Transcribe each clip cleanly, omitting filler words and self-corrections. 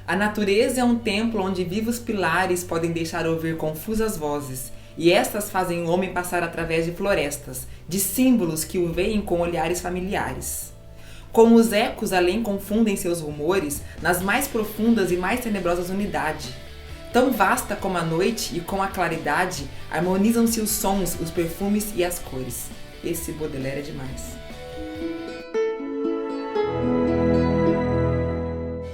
A natureza é um templo onde vivos pilares podem deixar ouvir confusas vozes, e estas fazem o homem passar através de florestas, de símbolos que o veem com olhares familiares. Como os ecos além confundem seus rumores, nas mais profundas e mais tenebrosas unidade. Tão vasta como a noite e com a claridade, harmonizam-se os sons, os perfumes e as cores. Esse Baudelaire é demais.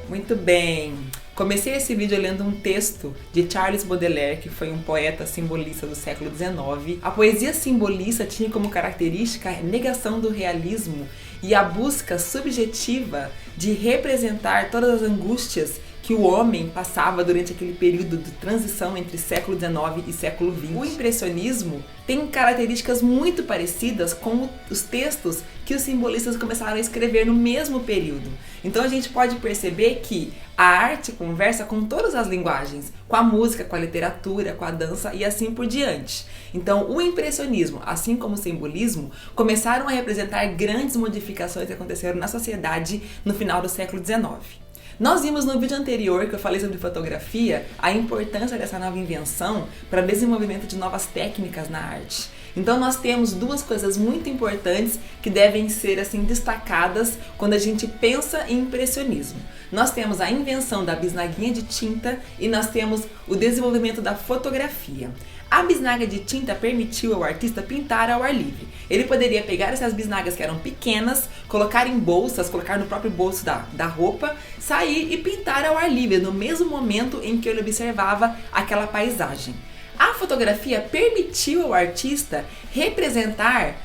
Muito bem! Comecei esse vídeo lendo um texto de Charles Baudelaire, que foi um poeta simbolista do século XIX. A poesia simbolista tinha como característica a negação do realismo e a busca subjetiva de representar todas as angústias que o homem passava durante aquele período de transição entre século XIX e século XX. O impressionismo tem características muito parecidas com os textos que os simbolistas começaram a escrever no mesmo período. Então a gente pode perceber que a arte conversa com todas as linguagens, com a música, com a literatura, com a dança e assim por diante. Então o impressionismo, assim como o simbolismo, começaram a representar grandes modificações que aconteceram na sociedade no final do século XIX. Nós vimos no vídeo anterior, que eu falei sobre fotografia, a importância dessa nova invenção para o desenvolvimento de novas técnicas na arte. Então nós temos duas coisas muito importantes que devem ser assim destacadas quando a gente pensa em impressionismo. Nós temos a invenção da bisnaguinha de tinta e nós temos o desenvolvimento da fotografia. A bisnaga de tinta permitiu ao artista pintar ao ar livre. Ele poderia pegar essas bisnagas que eram pequenas, colocar em bolsas, colocar no próprio bolso da roupa, sair e pintar ao ar livre, no mesmo momento em que ele observava aquela paisagem. A fotografia permitiu ao artista representar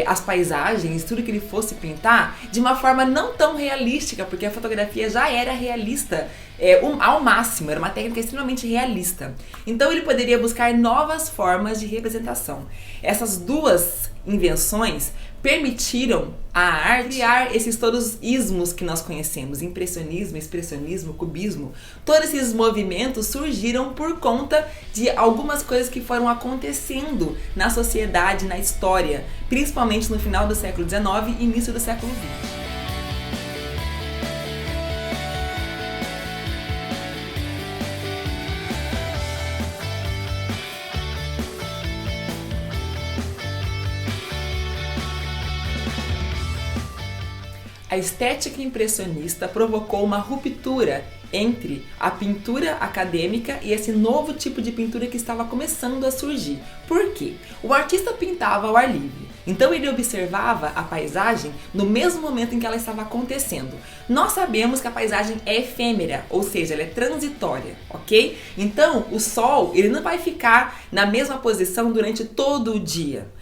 as paisagens, tudo que ele fosse pintar, de uma forma não tão realística, porque a fotografia já era realista ao máximo, era uma técnica extremamente realista. Então ele poderia buscar novas formas de representação. Essas duas invenções permitiram a arte criar esses todos ismos que nós conhecemos, impressionismo, expressionismo, cubismo. Todos esses movimentos surgiram por conta de algumas coisas que foram acontecendo na sociedade, na história, principalmente no final do século XIX e início do século XX. A estética impressionista provocou uma ruptura entre a pintura acadêmica e esse novo tipo de pintura que estava começando a surgir. Por quê? O artista pintava ao ar livre, então ele observava a paisagem no mesmo momento em que ela estava acontecendo. Nós sabemos que a paisagem é efêmera, ou seja, ela é transitória, ok? Então o sol ele não vai ficar na mesma posição durante todo o dia.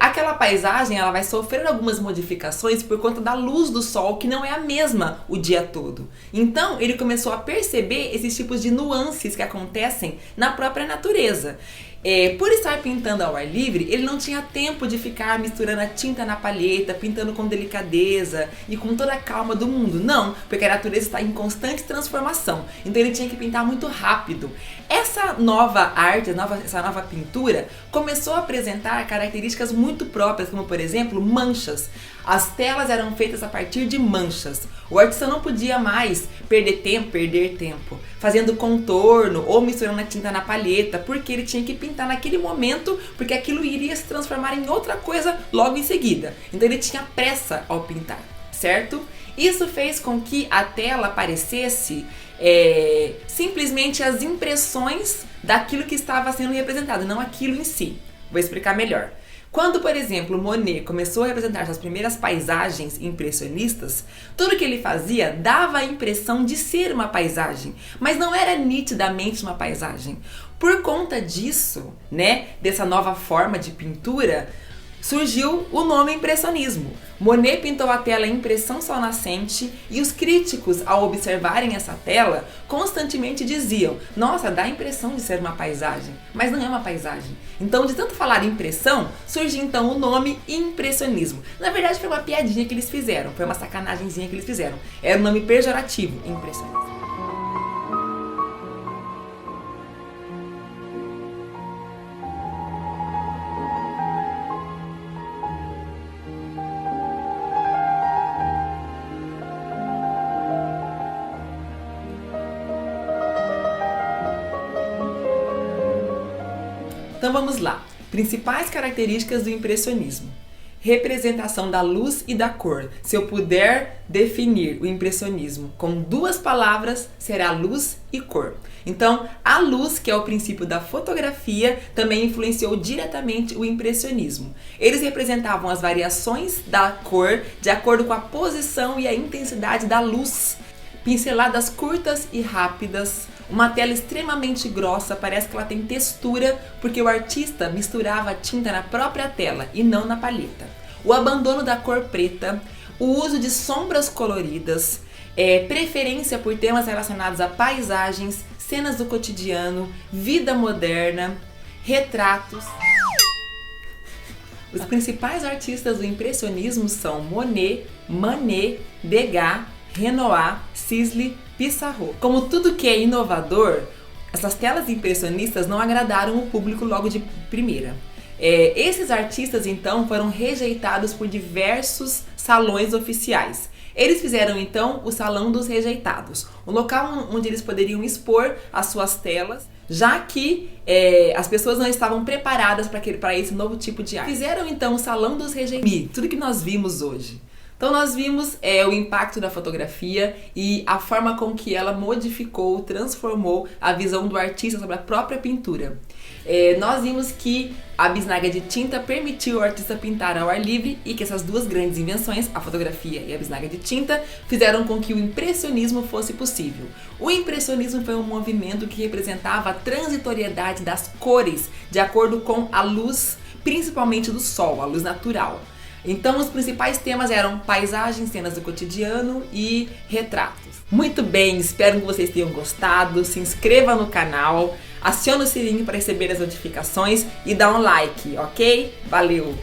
Aquela paisagem ela vai sofrer algumas modificações por conta da luz do sol, que não é a mesma o dia todo. Então ele começou a perceber esses tipos de nuances que acontecem na própria natureza. Por estar pintando ao ar livre, ele não tinha tempo de ficar misturando a tinta na palheta, pintando com delicadeza e com toda a calma do mundo. Não, porque a natureza está em constante transformação. Então ele tinha que pintar muito rápido. Essa nova arte, essa nova pintura, começou a apresentar características muito próprias, como por exemplo, manchas. As telas eram feitas a partir de manchas. O artista não podia mais perder tempo, fazendo contorno ou misturando a tinta na palheta, porque ele tinha que pintar naquele momento, porque aquilo iria se transformar em outra coisa logo em seguida. Então ele tinha pressa ao pintar, certo? Isso fez com que a tela parecesse simplesmente as impressões daquilo que estava sendo representado, não aquilo em si. Vou explicar melhor. Quando, por exemplo, Monet começou a representar suas primeiras paisagens impressionistas, tudo que ele fazia dava a impressão de ser uma paisagem, mas não era nitidamente uma paisagem. Por conta disso, dessa nova forma de pintura, surgiu o nome impressionismo. Monet pintou a tela em impressão sol nascente e os críticos, ao observarem essa tela, constantemente diziam: nossa, dá a impressão de ser uma paisagem, mas não é uma paisagem. Então, de tanto falar impressão, surgiu então o nome impressionismo. Na verdade, foi uma piadinha que eles fizeram, foi uma sacanagemzinha que eles fizeram. Era um nome pejorativo, impressionismo. Então vamos lá. Principais características do impressionismo. Representação da luz e da cor. Se eu puder definir o impressionismo com duas palavras, será luz e cor. Então, a luz, que é o princípio da fotografia, também influenciou diretamente o impressionismo. Eles representavam as variações da cor de acordo com a posição e a intensidade da luz. Pinceladas curtas e rápidas, uma tela extremamente grossa, parece que ela tem textura, porque o artista misturava a tinta na própria tela e não na palheta. O abandono da cor preta, o uso de sombras coloridas, preferência por temas relacionados a paisagens, cenas do cotidiano, vida moderna, retratos. Os principais artistas do impressionismo são Monet, Manet, Degas, Renoir, Sisley, Pissarro. Como tudo que é inovador, essas telas impressionistas não agradaram o público logo de primeira. Esses artistas então foram rejeitados por diversos salões oficiais. Eles fizeram então o Salão dos Rejeitados, um local onde eles poderiam expor as suas telas, já que as pessoas não estavam preparadas para esse novo tipo de arte. Fizeram então o Salão dos Rejeitados, tudo que nós vimos hoje. Então nós vimos o impacto da fotografia e a forma com que ela modificou, transformou a visão do artista sobre a própria pintura. Nós vimos que a bisnaga de tinta permitiu ao artista pintar ao ar livre e que essas duas grandes invenções, a fotografia e a bisnaga de tinta, fizeram com que o impressionismo fosse possível. O impressionismo foi um movimento que representava a transitoriedade das cores de acordo com a luz, principalmente do sol, a luz natural. Então os principais temas eram paisagens, cenas do cotidiano e retratos. Muito bem, espero que vocês tenham gostado. Se inscreva no canal, acione o sininho para receber as notificações e dá um like, ok? Valeu!